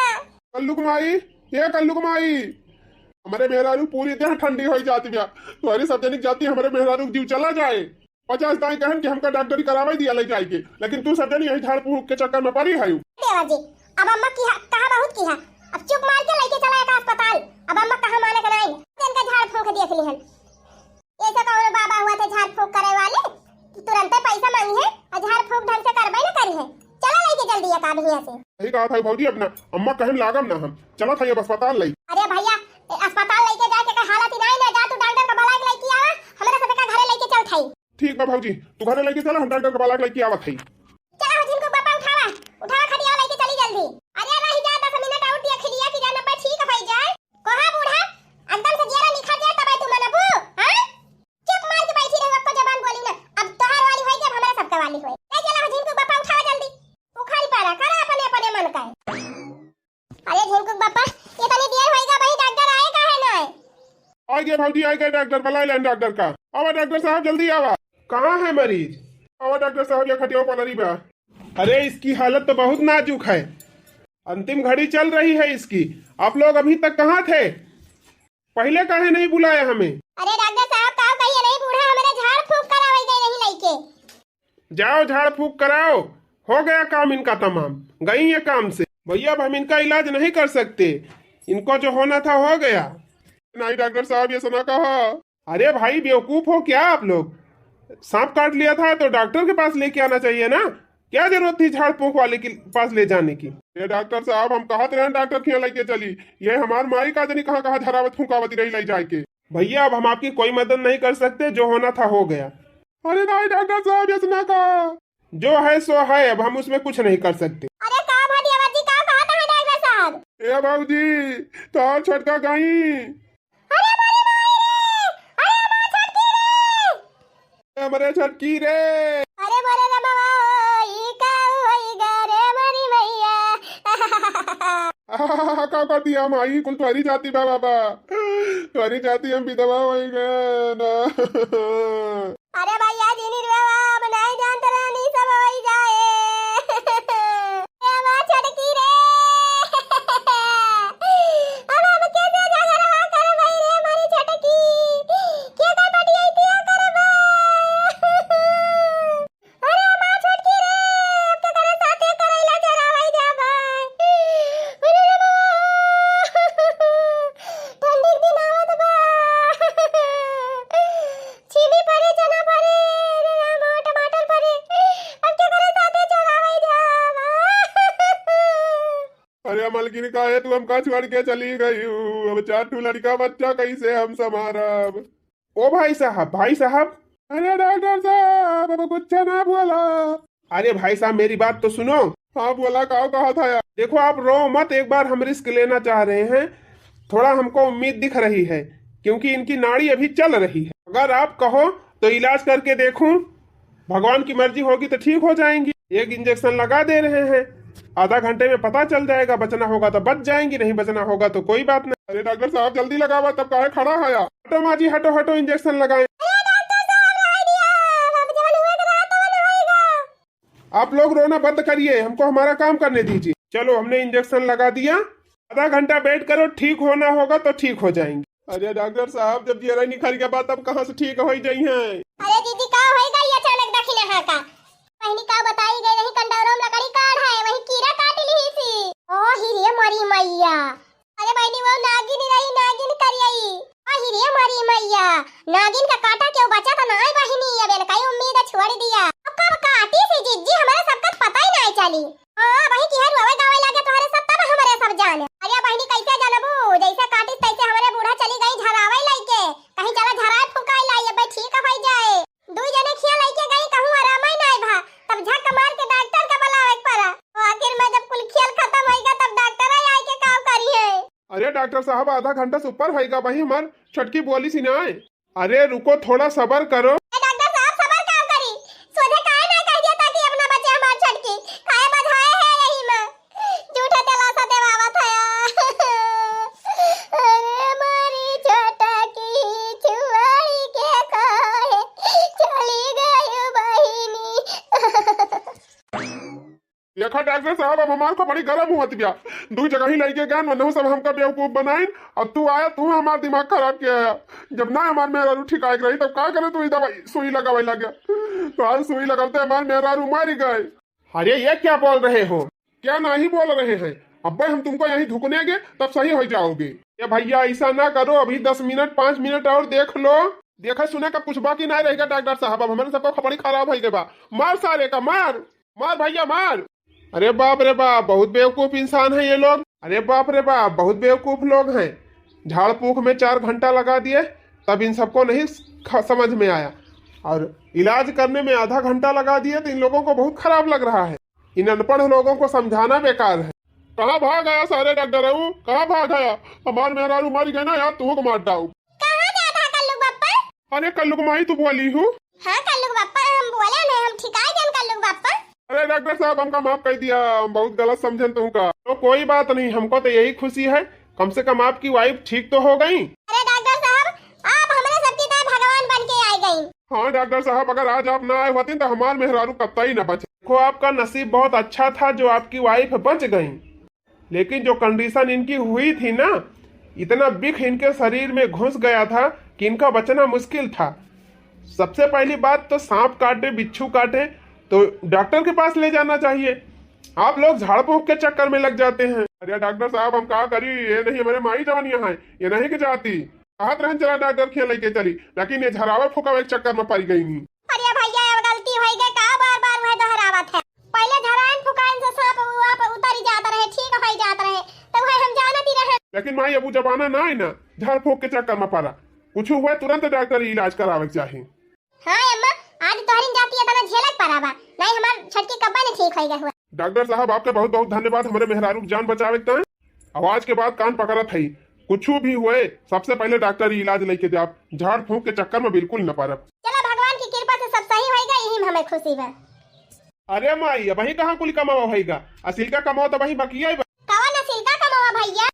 कल्लुक माई हमारे मेहरारू पूरी देह ठंडी हो जाती है तुम्हारी सब जनिक जाती हमारे मेहरारू जीव चला जाए 50 दाई कहन कि हमका डॉक्टरी करावा दिया ले जाए के लेकिन तू सब जनी यही झाड़ फूक के चक्कर में पड़ी है देवा जी अब अम्मा की कहा बहुत की है अब चुप मार के लेके चला एक अस्पताल। अब अम्मा कहां माने का नहीं इनका झाड़ फूंक देख ली हम। ऐसा कौन बाबा हुआ थे झाड़ फूंक करे वाले कि तुरंत पैसा मांगी है और झाड़ फूंक ढंग से करबे ना करी है। चला लेके जल्दी एक आदमी यहां से। सही कहा था भौजी अपना अम्मा कहन लागम ना हम चला था अब अस्पताल लई। अरे भैया अस्पताल लेके जाके का हालत ही नहीं ना जा तू डॉक्टर का बुला के लेके आवा हमरा सब का घरे लेके चल थाई। ठीक बा भौजी तू घरे लेके चला हम डॉक्टर का बुला के लेके आवत हई। चला जिनको पापा उठावा खटिया लेके चली जल्दी। अरे रही जा 10 मिनट और दिया खिलिया कि जाना पर ठीक हो जाए। कहां बूढ़ा एकदम से जेरा निखा जाए तब तू मनबू हां चुप मार के बैठी रहो आपको जबान बोली ना। अब तोहार वाली होई जब हमरा सबका वाली होई। ले चला जिनको पापा उठावा जल्दी उखाड़ी पारा करा अपने अपने मन का। अरे जिनको पापा ये तनी देर होएगा भाई डॉक्टर आए काहे ना आ गए भौजी आ गए डॉक्टर बुला ले डॉक्टर का। आवा डॉक्टर साहब जल्दी आवा। कहां है मरीज? आवा डॉक्टर साहब ये खटिया पर बा। अरे इसकी हालत तो बहुत नाजुक है अंतिम घड़ी चल रही है इसकी। आप लोग अभी तक कहाँ थे? पहले काहे नहीं बुलाया हमें? अरे डॉक्टर साहब का कहिए नहीं बूढ़ा हमारे झाड़ फूंक करावे गए नहीं लेके। जाओ झाड़ फूंक कराओ हो गया काम इनका तमाम। गई ये काम से। भैया अब हम इनका इलाज नहीं कर सकते इनको जो होना था हो गया। नहीं डॉक्टर साहब ये सुना कहा। अरे भाई बेवकूफ हो क्या आप लोग? सांप काट लिया था तो डॉक्टर के पास लेके आना चाहिए ना। क्या जरूरत थी झाड़ फूंक वाले के पास ले जाने की? ये डॉक्टर साहब हम कहा थे डॉक्टर के लेके चली ये हमार माई का जनी कहाँ झरावत फूंकावती रही ले जाके। भैया अब हम आपकी कोई मदद नहीं कर सकते जो होना था हो गया। अरे नहीं डॉक्टर साहब ये सुना कहा जो है सो है अब हम उसमें कुछ नहीं कर सकते। अरे का भाटिया जी का कहा था डॉक्टर साहब? ए बाबूजी तो छटका गई। अरे मारे माई अरे मां छटकी रे हमारे छटकी रे। अरे मारे रमा ई का होई गा रे मरी मैया। का कर दिया माई कुल तुम्हारी जाती बा बाबा तुम्हारी जाती हम विधवा होई गए ना। अरे भैया जी निर्वाह नहीं जानते रानी सब होई जाए। ए मां छटकी रे अब हम कैसे जाकर रहा कर भाई रे हमारी छटकी क्या कर पड़ी आई थी कर बा। अरे मां छटकी रे अब तो करे साथे करैला जरा भाई जा भाई। अरे ठंडी दिन आवत बा चीनी परे चना परे टमाटर परे अब क्या करे साथे चला भाई जा। अरे मलकिन का है तू हमका छोड़ के चली गई हूँ अब 4 लड़का बच्चा कैसे हम संभारब। ओ भाई साहब अरे डॉक्टर साहब अब कुछ ना बोला। अरे भाई साहब मेरी बात तो सुनो। हाँ बोला कहा था यार। देखो आप रो मत एक बार हम रिस्क लेना चाह रहे हैं थोड़ा हमको उम्मीद दिख रही है क्योंकि इनकी नाड़ी अभी चल रही है। अगर आप कहो तो इलाज करके देखूं भगवान की मर्जी होगी तो ठीक हो जाएंगी। एक इंजेक्शन लगा दे रहे हैं आधा घंटे में पता चल जाएगा बचना होगा तो बच जाएंगी नहीं बचना होगा तो कोई बात नहीं। अरे डॉक्टर साहब जल्दी लगावा तब काहे खड़ा है यार। हटो माँ जी हटो इंजेक्शन लगाए। आप लोग रोना बंद करिए हमको हमारा काम करने दीजिए। चलो हमने इंजेक्शन लगा दिया आधा घंटा वेट करो ठीक होना होगा तो ठीक हो जाएंगे। अरे डॉक्टर साहब जब जेरा निखर के बाद अब कहाँ से ठीक हो जाई हैं। अरे दीदी का होएगा ये अचानक दखिन हां का पहिनी का बताई गई नहीं कंडौरम लकड़ी काढ़ है वही कीड़ा काट ली थी। ओ हिरे मरी मैया अरे बहनी वो नागिन रही नागिन करियई ओ हिरे मरी मैया नागिन का काटा क्यों बचा था नहीं बहनी अब इनका उम्मीद छोड़ दिया। अब कब काटी सी जिज्जी हमारा सबका पता ही नहीं चली। हां वही की हर रोवे गावे लागे तोहरे सब तब हमारे सब जान। अरे बहनी कैसे जानबू जैसे काटी तैसे हमारे बूढ़ा चली गई झरावे लाइके कहीं चला झराए फुकाई लाई अब ठीक हो जाए। दो जने खिया लाइके गई कहूं आराम ही नहीं भा तब झक मार के डॉक्टर का बुलावे पड़ा। आखिर में जब कुल खेल खत्म होएगा तब डॉक्टर आई के काम करी है। अरे डॉक्टर साहब आधा घंटा से ऊपर होएगा भाई हमार छटकी बोली सी ना। अरे रुको थोड़ा सब्र करो। डॉक्टर साहब सबर काम करी सोझे काहे ना कह दिया ताकि अपना बच्चा हमार छटकी काहे बधाए है यही में झूठा दिलासा देवावत है। अरे मारी छटकी छुआई के काहे चली गई बहिनी। देखा डॉक्टर साहब अब हमार को बड़ी गर्म हुआ थी दू जगह ही लेके गए मनहु सब हमका बेवकूफ बनाई। अब तू आया तू हमार दिमाग खराब किया जब ना हमार मेहरारू ठिकाए रही तब क्या करे तू दवाई सुई लगावे लगे तो आज सुई लगाते हमार मेहरारू मारी गए। अरे ये क्या बोल रहे हो? क्या नहीं बोल रहे हैं अब हम तुमको यहीं धुकनेंगे तब सही हो जाओगे। ये भैया ऐसा ना करो, अभी 10 मिनट 5 मिनट और देख लो। देखा सुना का कुछ बाकी नहीं रहेगा डॉक्टर साहब, अब हमारे सबको खपड़ी खराब है बा। मार सारे का मार मार भैया मार। अरे बाप रे बाप, बहुत बेवकूफ इंसान है ये लोग। अरे बाप रे बाप, बहुत बेवकूफ लोग हैं। झाड़ फूक में 4 घंटा लगा दिए तब इन सबको नहीं समझ में आया, और इलाज करने में आधा घंटा लगा दिए तो इन लोगों को बहुत खराब लग रहा है। इन अनपढ़ लोगों को समझाना बेकार है। कहाँ भाग गया सारे डॉक्टर? कहाँ भाग गया? हमारे मेहरारू मर गए ना यार, तू को मार डाऊ। कहाँ गया था कल्लू बाप्पा? अरे कल्लू माई तू बोली हूँ? हाँ कल्लू बाप्पा, हम बोले नहीं, हम ठिकाए गए कल्लू बाप्पा। अरे डॉक्टर साहब हमका माफ कर दिया, बहुत गलत समझन तुमका। तो कोई बात नहीं, हमको तो यही खुशी है, कम से कम आपकी वाइफ ठीक तो हो गई। अरे डॉक्टर साहब, आप हमारे सबकी तरह भगवान बन के आ गई। हाँ डॉक्टर साहब, अगर आज आप ना आए होते तो हमारे मेहरारू कत्ता ही न बचे। देखो आपका नसीब बहुत अच्छा था जो आपकी वाइफ बच गई, लेकिन जो कंडीशन इनकी हुई थी ना, इतना बिख इनके शरीर में घुस गया था कि इनका बचना मुश्किल था। सबसे पहली बात तो सांप काटे बिच्छू काटे तो डॉक्टर के पास ले जाना चाहिए। आप लोग झाड़ फूक के चक्कर में लग जाते हैं। अरे डॉक्टर साहब हम क्या करी, ये नहीं हमारे माई जवानियां हैं, ये नहीं की जाती। हाथ रहन चला डॉक्टर खेल लेके चली, लेकिन ये झरावे फूका एक चक्कर में पड़ गई नहीं। अरे भैया गलती हो गई, का बार बार वह दोहरावत है। पहले झरान फुकान से सांप वहां उतरी जाता रहे, ठीक हो जाता रहे, तो वह हम जानती रहे। लेकिन माई अब जमाना ना है ना, झाड़ फूक के चक्कर में पड़ा, कुछ हुआ तुरंत डॉक्टर इलाज करावे चाहिए। हाँ अम्मा, आज तोहरिन जाती है तना झेलक पराबा, नहीं हमार छटकी कब्बा ने ठीक हो गया हुआ। डॉक्टर साहब आपका बहुत बहुत धन्यवाद, हमारे मेहरारू की जान बचावे का। आवाज के बाद कान पकड़त है, कुछ भी हुए सबसे पहले डॉक्टर इलाज लेके जाओ, झाड़ फूक के चक्कर में बिल्कुल न पड़ब। चलो भगवान की कृपा से सब सही होएगा, यही में हमें खुशी है। अरे माई वही कहाँ कुल कमावा होगा, असिल का कमाओ तो वही बकिया ही कौन असिल का कमावा भैया?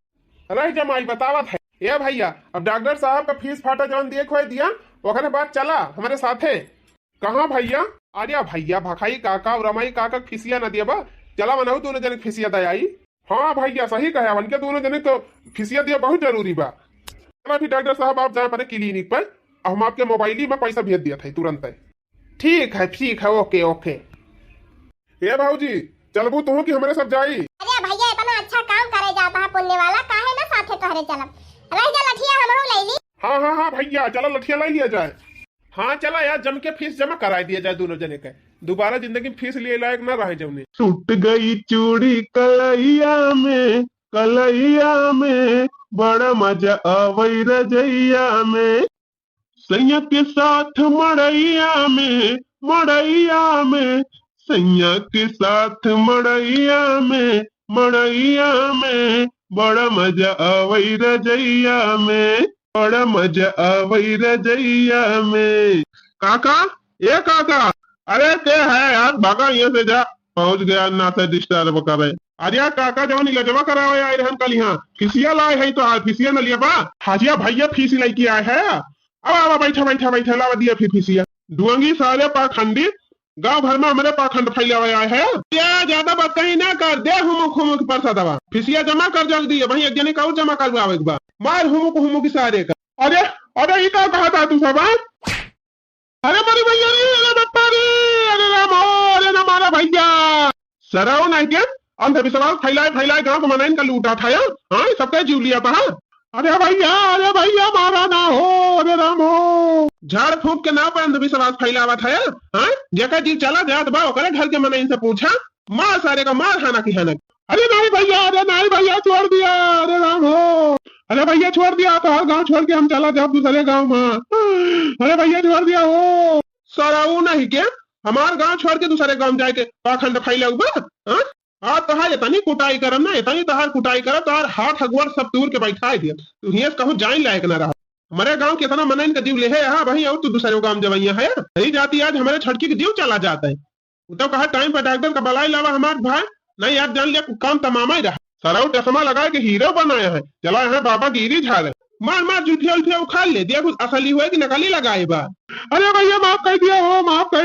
रह जमाई बतावत है। ये भैया अब डॉक्टर साहब का फीस फाटा जौन दिए खोए दिया, ओकरे बाद चला हमारे साथे। कहाँ भैया? अरे भैया भखाई काका और रमाई काका फीसिया न दिया बा, चला बनाऊ दोनों जने फीसिया दयाई। हाँ भैया सही कहा, उनके दोनों जने तो फीसिया दिया बहुत जरूरी बा। चला भी डॉक्टर साहब आप जाए पड़े क्लिनिक पर, हम आपके मोबाइल में पैसा भेज दिया था तुरंत। ठीक है ओके ओके। ये भाऊजी चलबू तू कि हमारे सब जाई? अरे भैया इतना अच्छा काम करे जाता है पुण्य वाला, काहे ना साथे तोहरे चलब। रह जा लठिया हमहू ले ली। हाँ भैया चलो लठिया ले लिया जाए। हाँ चला यार जम के फीस जमा करा दिया जाए दोनों जने के, दोबारा जिंदगी में फीस लिए लायक ना रहे जमने। टूट गई चूड़ी कलैया में बड़ा मजा आवई रजैया में, सैया के साथ मड़ैया में सैया के साथ मड़ैया में बड़ा मजा आवई रजैया में, बड़ा मजा आवई रजैया में। काका ये काका, अरे के है यार भागा यहाँ से जा, पहुंच गया ना से डिस्टर्ब करे। अरे काका जवान इलाजवा करावे आए रहन कल यहाँ, फीसिया लाए है तो फीसिया न लिया बा। हाजिया भैया फीस लेके आए है, अब बैठा लावा दिया फिर फीसिया। डुअंगी सारे पाखंडी गांव भर में हमारे पाखंड फैलावे आए है। ज्यादा बात कहीं ना कर दे, हुमुक परसा दवा फीसिया जमा कर जल्दी है भाई, एक जने का जमा करवावे बा, मार हुमुक सारे का। अरे ये क्या कहा था तू सब? अरे मारी भैया अरे बप्पा रे, अरे राम अरे ना मारा भैया सराओ नहीं क्या अंधविश्वास फैलाए गांव को मनाइन का लूटा था यार। हाँ सबका जीव लिया था। अरे भैया मारा ना हो, अरे राम हो, झाड़ फूक के नाम पर अंधविश्वास फैलावा था यार। हाँ जगह जीव चला जात बा ओकरे घर के मनाइन से पूछा, मार सारे का मार खाना की खाना। अरे नहीं भैया छोड़ दिया, अरे राम हो, अरे भैया छोड़ दिया तो हर गांव छोड़ के हम चला जाओ दूसरे गांव में। अरे भैया छोड़ दिया हो, सराऊ नहीं क्या हमार गांव छोड़ के दूसरे गांव जाके पाखंड फैलाऊ। हाँ तहार इतनी कुटाई करम ना, इतनी तहार कुटाई करम तहार हाथ हगवर सब दूर के बैठा दिया, तू हियां कहूँ जाए लायक ना रहा। हमारे गांव के इतना मनइन का जीव ले है। हाँ भाई और तू दूसरे गांव जवैया है नहीं जाती, आज हमारे छटकी के जीव चला जाता है। तो कहा टाइम पर डॉक्टर का बलाई लावा हमारे भाई, नहीं यार जान लिया काम तमामा ही रहा। सराउ चश्मा लगा के हीरो बनाया है, चला है बाबा गिरी झाड़ मार जुठिया उठिया उखाड़ ले दिया, कुछ असली हुआ कि नकली लगाए बा। अरे भैया माफ कर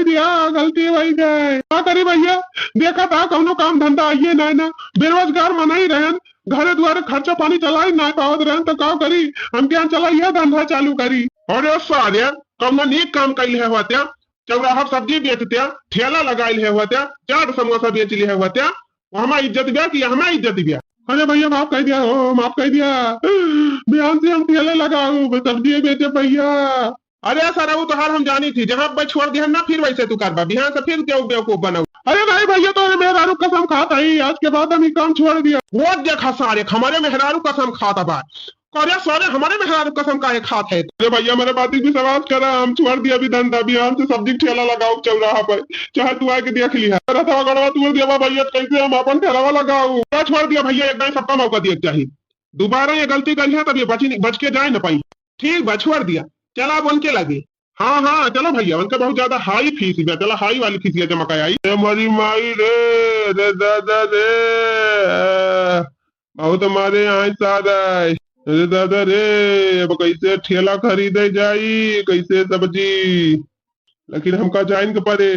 दिया, गलती वही जाए क्या करी भैया, देखा था कौनो काम धंधा आइए ना बेरोजगार मना ही रहन, घरे द्वारे खर्चा पानी चलाई ना पावत रहन तो का करी, हम क्या चलाइए धंधा चालू करी। अरे सारे कौनो नीक काम कैल है हुआ त्या, चौराहा सब्जी बेचत्या, ठेला लगाइल है हुआ त्या, चाट समोसा बेच लिया हुआ त्या, हमारा इज्जत ब्या कि हमारा इज्जत ब्या। अरे भैया माफ कर दिया, हो माफ कर दिया। बिहान से हम ठेले लगाऊ सब्जी बेचे भैया। अरे सर वो तो हार हम जानी थी, जहाँ पे छोड़ दिया ना फिर वैसे तू करबा, बिहान से फिर क्यों बेवकूफ बनाऊ। अरे नहीं भैया, तो मेहरारू कसम खाता ही, आज के बाद हम ही काम छोड़ दिया। वो देखा सारे हमारे मेहरारू कसम खाता बा। अरे सारे हमारे मेहरारू कसम का एक हाथ है। अरे भैया मेरे बात भी समाज करा, हम छोड़ दिया भी धंधा, बिहान से सब्जी ठेला लगाओ चल रहा है, चाहे तू आके देख लिया। था गड़वा तू दिया भैया, कैसे हम अपन ठेला लगाऊ। छोड़ दिया भैया, एकदम सबका मौका दिया चाहिए। दोबारा ये गलती करी है तब ये बच के जाए ना पाई। ठीक बा छोड़ दिया, चला अब उनके लगे। हाँ हाँ चलो भैया, उनका बहुत ज्यादा हाई फीस है, चला हाई वाली फीस जमा आई। हमारी माई रे दादा रे, बहुत हमारे यहाँ सादा अरे दादा रे, अब कैसे ठेला खरीदे जाई, कैसे सब्जी। लेकिन हमका जाइन के परे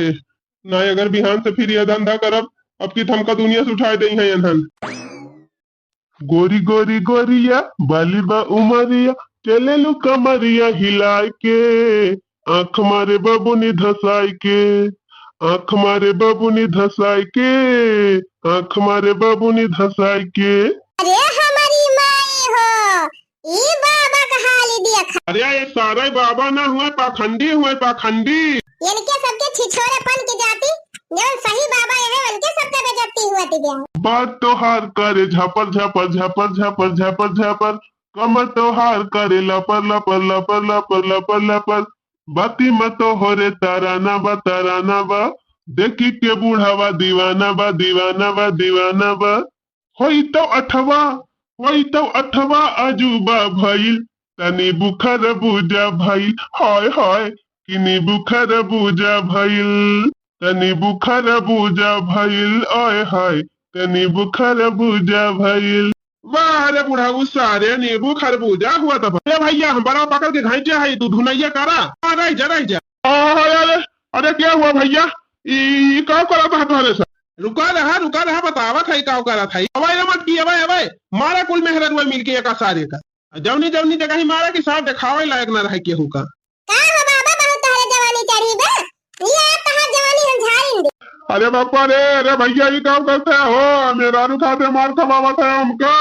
ना, अगर बिहान से फिर यह धंधा करब अब की हमका दुनिया से उठाए दई है एनहन। गोरी गोरी गोरिया बाली बा उमरिया, चले लो कमरिया हिलाए के, आंख मारे बबुनी धसाई के, आंख मारे बबुनी धसाई के, आंख मारे बबुनी धसाई के। अरे हमारी माई हो, ई बाबा का हाल दिया। अरे ये सारे बाबा ना हुए पाखंडी, हुए पाखंडी। इनके सबके छिछोरेपन की जाति, जौन सही बाबा है उनके सबके बेइज्जती हुआ दिया। बात तो हार करे झपर झपर झपर झपर झपर झपर, कमर तो हार करे लपर लपर लपर लपर लपर लपर, बाती मत हो रे ताराना बा, देखी के बूढ़ावा दीवाना बा दीवाना बा दीवाना बा। होई तो अठवा अजूबा भइल, तनी बुखर बुझा भइल, हाय हाय किनी बुखर बुझा भइल, तनी बुखर बुझा भइल, आय हाय तनी बुखर बुझा भइल। वाह रे बूढ़ा सारे नींबू खरबूजा हुआ था भैया, हम बड़ा पकड़ के घाइचे है, तू धुनैया करा। रह जा। अरे क्या हुआ भैया, क्या करा था तुम्हारे साथ। रुका रहा बतावा था क्या करा था। अवाई मत की अवाई मारा कुल मेहरत हुआ मिलके एक सारे का, जवनी जगह ही मारा कि साथ दिखावे लायक ना रहे केहू का। अरे बापा रे, अरे भैया ये काम करते हो, मेरा खाते मार खवावत है हमका।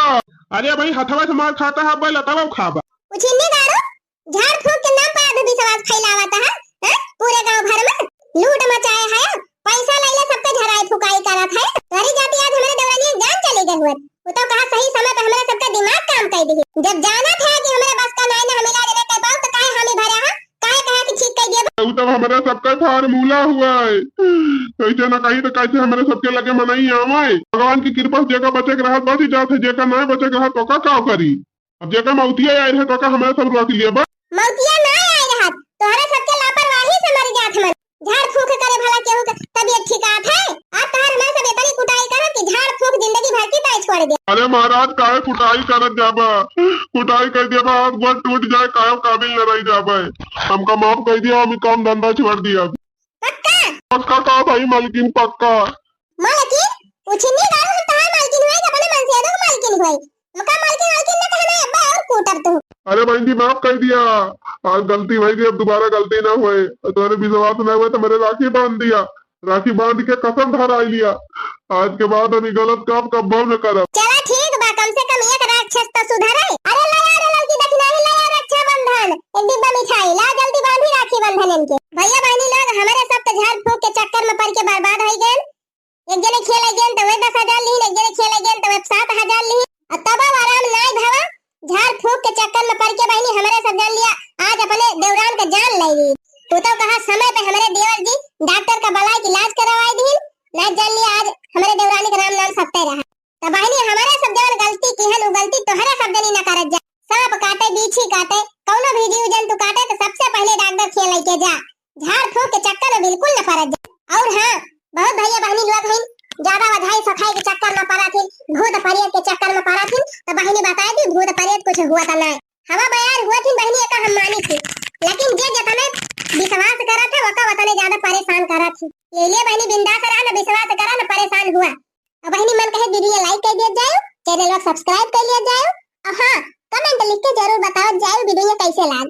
अरे भाई हथवा से मार खाता है, बोला तब खाबा। झाड़ फूक के नाम पर विश्वास फैलावता है, पूरे गांव भर में लूट मचाए है, पैसा लैले सबके झराई फुकाई करत है। तोरी जाती आज हमारे देवरानी जान चली गई हुआ, वो तो कहा सही समय पे हमारा सबका दिमाग काम कर दी। जब जाना था कि हमारे बस का नहीं ना हमें लेने के बाद तो काहे हमें भरा है, काहे कहा कि ठीक कर दिया। वो तो हमारा सबका फार्मूला हुआ है, कैसे ना कहीं तो कैसे हमारे सबके लगे मनाई आवे। भगवान की कृपा से जेका बचे के रहत बच जात है, जेका नहीं बचे के रहत तो का करी। अब जेका मौतिया आए रहे तो का हमारे सब रोक लिया बस। मौतिया ना आए रहत तोहरे सबके लापरवाही से मर जात मन। झाड़ फूक करे भला केहू के तबीयत ठिकात है, आज तोहर हमारे सब इतनी कुटाई करत कि झाड़ फूक जिंदगी भर की ताई छोड़ दे। अरे महाराज काहे कुटाई करत जाबा, कुटाई कर दिया हाथ गोड़ टूट जाए, काहे काबिल न रह जाबा। हमका माफ कर दिया, हम काम धंधा छोड़ दिया। पक्का का भाई मालकिन पक्का। मालकिन उछनी दारू हम तहां मालकिन होई, अपने मन से दो मालकिन होई, मका मालकिन ना कहना अब्बा और कूटर तो। अरे बहन जी माफ कर दिया, आज गलती हुई थी, अब दोबारा गलती ना हुए। तुम्हारे विश्वास न हुए तो मेरे राखी बांध दिया, राखी बांध के कसम धरा लिया, आज के बाद अभी गलत काम कब्बो न करब। चला ठीक बा, कम से कम एक राक्षस तो सुधरे। अरे ले यार लड़की दक्षिणा ही ले यार, रक्षाबंधन एक डिब्बा मिठाई ला, जल्दी बांधी राखी बंधन इनके। भैया बहनी लोग हमारे सब तो झाड़ फूक के चक्कर में पड़ के बर्बाद हो गए। एक जने खेले गेन तो वे 10,000 ली, एक जने खेले गेन तो वे 7,000 ली, और तब आराम नहीं भवा। झाड़ फूक के चक्कर में पड़ के बहनी हमारे सब जान लिया, आज अपने देवरान का जान ले ली। तू तो कहा समय पे हमारे देवर जी डॉक्टर का बलाई की इलाज करवाई दी, ना जान लिया आज हमारे देवरानी का नाम सत्य रहा। तो बहनी हमारे सब जान गलती की है, गलती तोहरा सब जनी न करत जा। सांप काटे बीछी काटे कौनो भी जीव जंतु काटे तो सबसे पहले डॉक्टर खेल लेके जा, झाड़ फूक के चक्कर में बिल्कुल न पड़त जा। और हाँ बहुत भैया बहनी लोग हैं ज्यादा बधाई सखाई के चक्कर में पड़ा थी, भूत प्रेत के चक्कर में पड़ा थी, तो बहनी बताई थी भूत प्रेत कुछ हुआ था नहीं, हवा बयार हुआ थी बहनी का हम मानी थी, लेकिन जे जतने विश्वास करा था वो का वतने ज्यादा परेशान करा थी। ये लिए बहनी बिंदास रहा ना, विश्वास करा ना, परेशान हुआ। अब बहनी मन कहे वीडियो लाइक कर दिया जाए, चैनल को सब्सक्राइब कर लिया जाए, और हाँ कमेंट लिख के जरूर बताओ जाए वीडियो कैसे लगा।